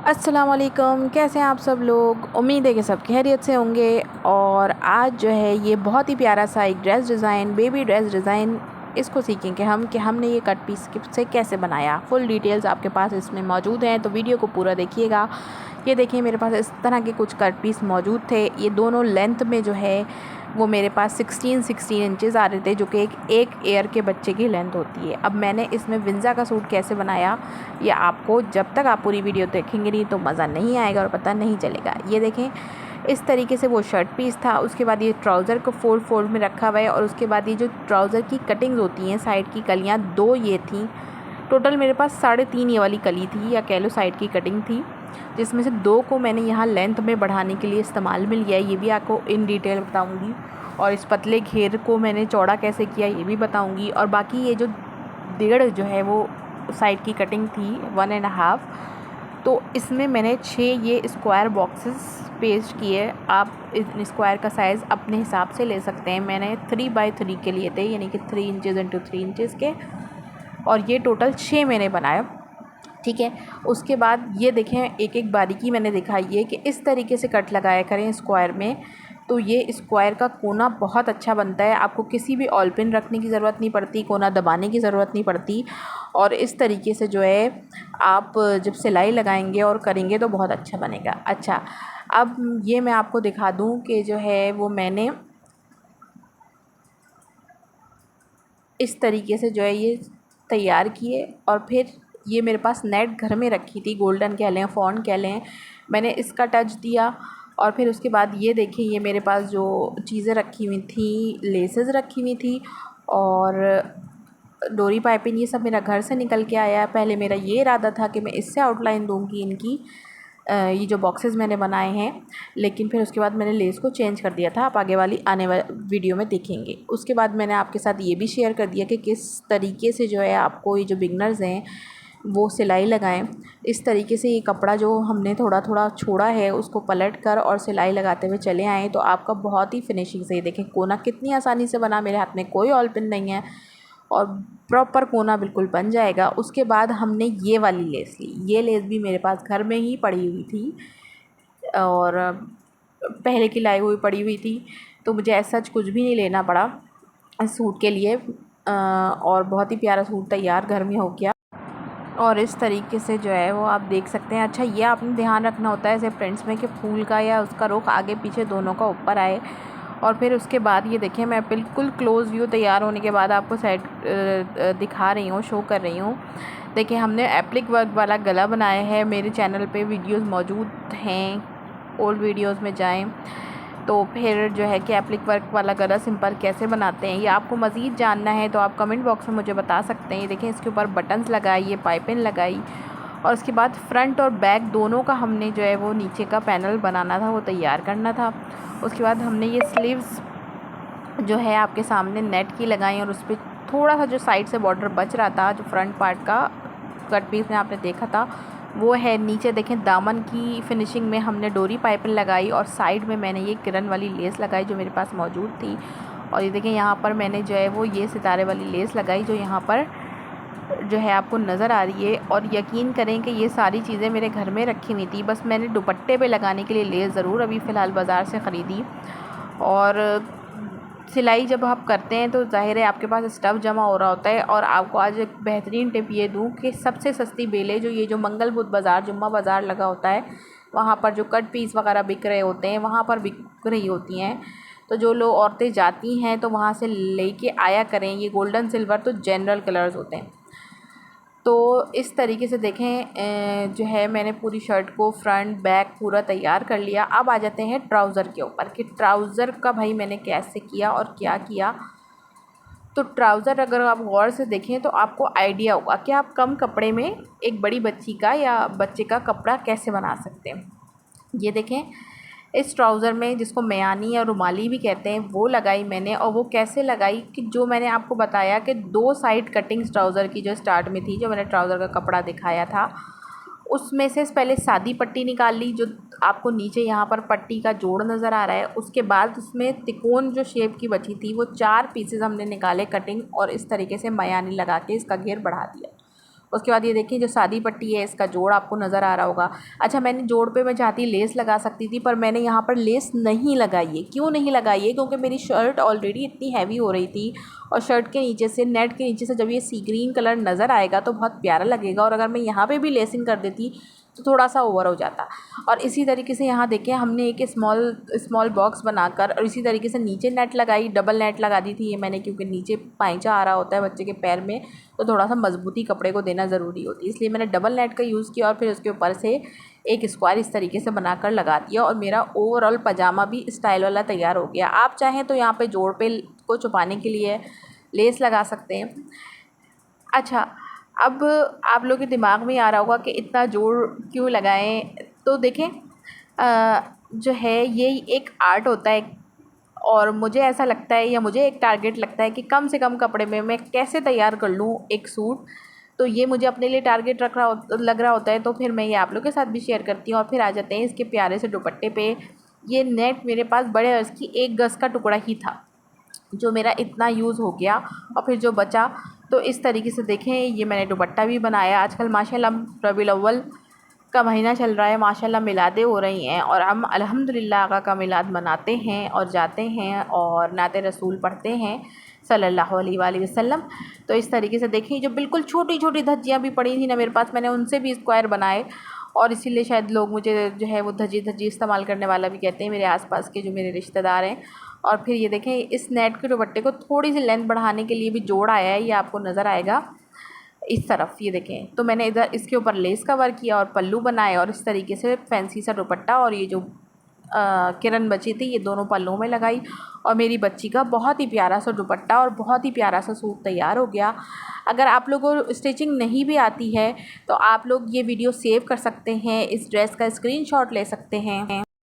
अस्सलाम वालेकुम, कैसे हैं आप सब लोग। उम्मीद है कि सब खैरियत से होंगे। और आज जो है ये बहुत ही प्यारा सा एक dress design, baby dress design, इसको सीखेंगे हम कि हमने ये कट पीस से कैसे बनाया। फुल डिटेल्स आपके पास इसमें मौजूद हैं, तो वीडियो को पूरा देखिएगा। ये देखिए मेरे पास इस तरह के कुछ कट पीस मौजूद थे। ये दोनों लेंथ में जो है वो मेरे पास 16 इंचेस आ रहे थे, जो कि एक एयर के बच्चे की लेंथ होती है। अब मैंने इसमें विंज़ा का सूट कैसे बनाया, ये आपको जब तक आप पूरी वीडियो देखेंगे नहीं तो मज़ा नहीं आएगा और पता नहीं चलेगा। ये देखें इस तरीके से वो शर्ट पीस था। उसके बाद ये ट्राउज़र को फोल्ड में रखा हुआ है, और उसके बाद ये जो ट्राउज़र की कटिंग्स होती हैं, साइड की कलियाँ दो ये थी। टोटल मेरे पास 3.5 ये वाली कली थी, या कह लो साइड की कटिंग थी, जिसमें से 2 को मैंने यहाँ लेंथ में बढ़ाने के लिए इस्तेमाल में लिया है। ये भी आपको इन डिटेल बताऊँगी। और इस पतले घेर को मैंने चौड़ा कैसे किया ये भी बताऊँगी। और बाकी ये जो 1.5 जो है वो साइड की कटिंग थी 1.5, तो इसमें मैंने 6 ये स्क्वायर बॉक्सेस पेस्ट किए। आप इस स्क्वायर का साइज़ अपने हिसाब से ले सकते हैं। मैंने 3x3 के लिए थे, यानी कि 3 इंचेस इंटू 3 इंचेस के, और ये टोटल 6 मैंने बनाया। ठीक है। उसके बाद ये देखें एक एक बारीकी मैंने दिखाई है कि इस तरीके से कट लगाया करें स्क्वायर में, तो ये स्क्वायर का कोना बहुत अच्छा बनता है। आपको किसी भी ऑल पिन रखने की ज़रूरत नहीं पड़ती, कोना दबाने की ज़रूरत नहीं पड़ती। और इस तरीके से जो है आप जब सिलाई लगाएंगे और करेंगे तो बहुत अच्छा बनेगा। अच्छा, अब ये मैं आपको दिखा दूँ कि जो है वो मैंने इस तरीके से जो है ये तैयार किए। और फिर ये मेरे पास नेट घर में रखी थी, गोल्डन कह लें, फॉन्ट कह लें, मैंने इसका टच दिया। और फिर उसके बाद ये देखिए ये मेरे पास जो चीज़ें रखी हुई थी, लेसेस रखी हुई थी और डोरी पाइपिंग, ये सब मेरा घर से निकल के आया। पहले मेरा ये इरादा था कि मैं इससे आउटलाइन दूँगी इनकी, ये जो बॉक्सेस मैंने बनाए हैं, लेकिन फिर उसके बाद मैंने लेस को चेंज कर दिया था। आप आगे वाली आने वाली वीडियो में देखेंगे। उसके बाद मैंने आपके साथ ये भी शेयर कर दिया कि किस तरीके से जो है आपको, ये जो बिगनर्स हैं वो सिलाई लगाएं। इस तरीके से ये कपड़ा जो हमने थोड़ा थोड़ा छोड़ा है उसको पलट कर और सिलाई लगाते हुए चले आएँ तो आपका बहुत ही फिनिशिंग से, देखें कोना कितनी आसानी से बना। मेरे हाथ में कोई ऑल पिन नहीं है और प्रॉपर कोना बिल्कुल बन जाएगा। उसके बाद हमने ये वाली लेस ली। ये लेस भी मेरे पास घर में ही पड़ी हुई थी और पहले की लाई हुई पड़ी हुई थी, तो मुझे ऐसा कुछ भी नहीं लेना पड़ा इस सूट के लिए। और बहुत ही प्यारा सूट तैयार घर में हो गया। और इस तरीके से जो है वो आप देख सकते हैं। अच्छा, ये आपने ध्यान रखना होता है ऐसे प्रिंट्स में कि फूल का या उसका रुख आगे पीछे दोनों का ऊपर आए। और फिर उसके बाद ये देखिए मैं बिल्कुल क्लोज़ व्यू तैयार होने के बाद आपको साइड दिखा रही हूँ, शो कर रही हूँ। देखिए हमने एप्लिक वर्क वाला गला बनाया है। मेरे चैनल पे वीडियोस मौजूद हैं, ओल्ड वीडियोस में जाएं तो फिर जो है कि एप्लिक वर्क वाला गला सिंपल कैसे बनाते हैं, ये आपको मज़ीद जानना है तो आप कमेंट बॉक्स में मुझे बता सकते हैं। ये देखें इसके ऊपर बटन्स लगाई, ये पाइपिंग लगाई, और उसके बाद फ्रंट और बैक दोनों का हमने जो है वो नीचे का पैनल बनाना था, वो तैयार करना था। उसके बाद हमने ये स्लीव्स जो है आपके सामने नेट की लगाई, और उस पर थोड़ा सा जो साइड से बॉर्डर बच रहा था, जो फ्रंट पार्ट का कट पीस में आपने देखा था वो है। नीचे देखें दामन की फिनिशिंग में हमने डोरी पाइपिंग लगाई, और साइड में मैंने ये किरण वाली लेस लगाई जो मेरे पास मौजूद थी। और ये देखें यहाँ पर मैंने जो है वो ये सितारे वाली लेस लगाई जो यहाँ पर जो है आपको नज़र आ रही है। और यकीन करें कि ये सारी चीज़ें मेरे घर में रखी हुई थी, बस मैंने दुपट्टे पे लगाने के लिए लेस ज़रूर अभी फ़िलहाल बाज़ार से ख़रीदी। और सिलाई जब आप करते हैं तो ज़ाहिर है आपके पास स्टफ़ जमा हो रहा होता है। और आपको आज एक बेहतरीन टिप ये दूँ कि सबसे सस्ती बेलें जो ये जो मंगल बुध बाज़ार, जुम्मा बाज़ार लगा होता है, वहाँ पर जो कट पीस वगैरह बिक रहे होते हैं, वहाँ पर बिक रही होती हैं। तो जो लोग औरतें जाती हैं तो वहाँ से लेके आया करें। ये गोल्डन सिल्वर तो जनरल कलर्स होते हैं। तो इस तरीके से देखें जो है मैंने पूरी शर्ट को फ्रंट बैक पूरा तैयार कर लिया। अब आ जाते हैं ट्राउज़र के ऊपर कि ट्राउज़र का भाई मैंने कैसे किया और क्या किया। तो ट्राउज़र अगर आप गौर से देखें तो आपको आइडिया होगा कि आप कम कपड़े में एक बड़ी बच्ची का या बच्चे का कपड़ा कैसे बना सकते हैं। ये देखें इस ट्राउज़र में, जिसको मयानी या रुमाली भी कहते हैं, वो लगाई मैंने। और वो कैसे लगाई कि जो मैंने आपको बताया कि 2 साइड कटिंग्स ट्राउज़र की जो स्टार्ट में थी, जो मैंने ट्राउज़र का कपड़ा दिखाया था, उसमें से पहले सादी पट्टी निकाल ली, जो आपको नीचे यहाँ पर पट्टी का जोड़ नज़र आ रहा है। उसके बाद उसमें तिकोन जो शेप की बची थी वो 4 पीसेस हमने निकाले कटिंग, और इस तरीके से मयानी लगा के इसका घेर बढ़ा दिया। उसके बाद ये देखिए जो सादी पट्टी है इसका जोड़ आपको नज़र आ रहा होगा। अच्छा, मैंने जोड़ पे मैं चाहती लेस लगा सकती थी, पर मैंने यहाँ पर लेस नहीं लगाई है। क्यों नहीं लगाई है? क्योंकि मेरी शर्ट ऑलरेडी इतनी हैवी हो रही थी और शर्ट के नीचे से, नेट के नीचे से जब ये सी ग्रीन कलर नज़र आएगा तो बहुत प्यारा लगेगा, और अगर मैं यहाँ पे भी लेसिंग कर देती तो थोड़ा सा ओवर हो जाता। और इसी तरीके से यहाँ देखिए हमने एक स्मॉल बॉक्स बनाकर और इसी तरीके से नीचे नेट लगाई, डबल नेट लगा दी थी ये मैंने, क्योंकि नीचे पाइचा आ रहा होता है बच्चे के पैर में, तो थोड़ा सा मजबूती कपड़े को देना ज़रूरी होती है, इसलिए मैंने डबल नेट का यूज़ किया और फिर उसके ऊपर से एक स्क्वायर इस तरीके से बनाकर लगा दिया, और मेरा ओवरऑल पजामा भी स्टाइल वाला तैयार हो गया। आप चाहें तो यहाँ पे जोड़ पे को छुपाने के लिए लेस लगा सकते हैं। अच्छा, अब आप लोग के दिमाग में आ रहा होगा कि इतना जोड़ क्यों लगाएं? तो देखें, जो है ये एक आर्ट होता है, और मुझे ऐसा लगता है या मुझे एक टारगेट लगता है कि कम से कम कपड़े में मैं कैसे तैयार कर लूँ एक सूट। तो ये मुझे अपने लिए टारगेट लग रहा होता है, तो फिर मैं ये आप लोग के साथ भी शेयर करती हूँ। और फिर आ जाते हैं इसके प्यारे से दुपट्टे पे। ये नेट मेरे पास बड़े अर्ज़ की 1 गज़ का टुकड़ा ही था, जो मेरा इतना यूज़ हो गया, और फिर जो बचा तो इस तरीके से देखें ये मैंने दुपट्टा भी बनाया। आजकल माशाल्लाह रबीउल अव्वल का महीना चल रहा है, माशाल्लाह मिलादें हो रही हैं, और हम अल्हम्दुलिल्लाह आका का मिलाद मनाते हैं और जाते हैं और नाते रसूल पढ़ते हैं सल्लल्लाहु अलैहि वसल्लम। तो इस तरीके से देखिए जो बिल्कुल छोटी छोटी धज्जियाँ भी पड़ी थी ना मेरे पास, मैंने उनसे भी स्क्वायर बनाए, और इसीलिए शायद लोग मुझे जो है वो धज्जी धज्जी इस्तेमाल करने वाला भी कहते हैं, मेरे आसपास के जो मेरे रिश्तेदार हैं। और फिर ये देखें इस नेट के दुपट्टे को थोड़ी सी लेंथ बढ़ाने के लिए भी जोड़ आया है, ये आपको नज़र आएगा इस तरफ। ये देखें, तो मैंने इधर इसके ऊपर लेस का वर्क किया और पल्लू बनाए, और इस तरीके से फैंसी सा दुपट्टा और ये जो किरण बची थी ये दोनों पल्लू में लगाई, और मेरी बच्ची का बहुत ही प्यारा सा दुपट्टा और बहुत ही प्यारा सा सूट तैयार हो गया। अगर आप लोगों को स्टिचिंग नहीं भी आती है तो आप लोग ये वीडियो सेव कर सकते हैं, इस ड्रेस का स्क्रीनशॉट ले सकते हैं।